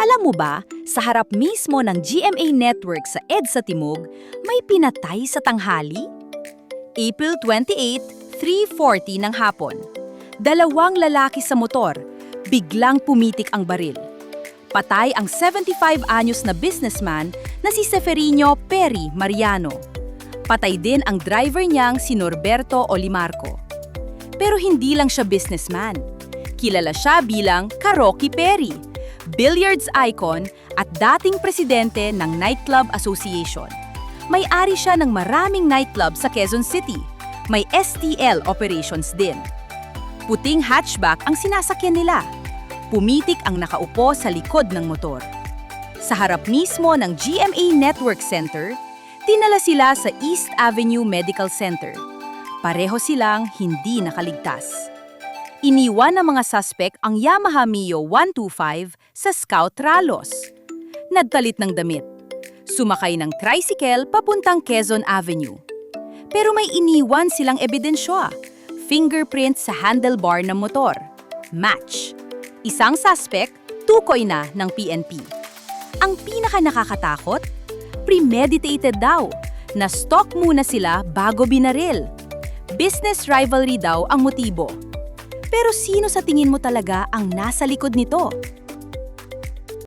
Alam mo ba, sa harap mismo ng GMA Network sa EDSA Timog, may pinatay sa tanghali? April 28, 3:40 ng hapon. Dalawang lalaki sa motor, biglang pumitik ang baril. Patay ang 75 anyos na businessman na si Seferino Perry Mariano. Patay din ang driver niyang si Norberto Olimarco. Pero hindi lang siya businessman. Kilala siya bilang Karoki Perry, billiards icon at dating presidente ng Nightclub Association. May-ari siya ng maraming nightclub sa Quezon City. May STL operations din. Puting hatchback ang sinasakyan nila. Pumitik ang nakaupo sa likod ng motor. Sa harap mismo ng GMA Network Center, dinala sila sa East Avenue Medical Center. Pareho silang hindi nakaligtas. Iniwan ng mga suspect ang Yamaha Mio 125 sa Scout Ralos. Nagkalit ng damit. Sumakay ng tricycle papuntang Quezon Avenue. Pero may iniwan silang ebidensya. Fingerprint sa handlebar ng motor. Match. Isang suspect, tukoy na ng PNP. Ang pinaka-nakakatakot, premeditated daw. Na-stalk muna sila bago binaril. Business rivalry daw ang motibo. Pero sino sa tingin mo talaga ang nasa likod nito?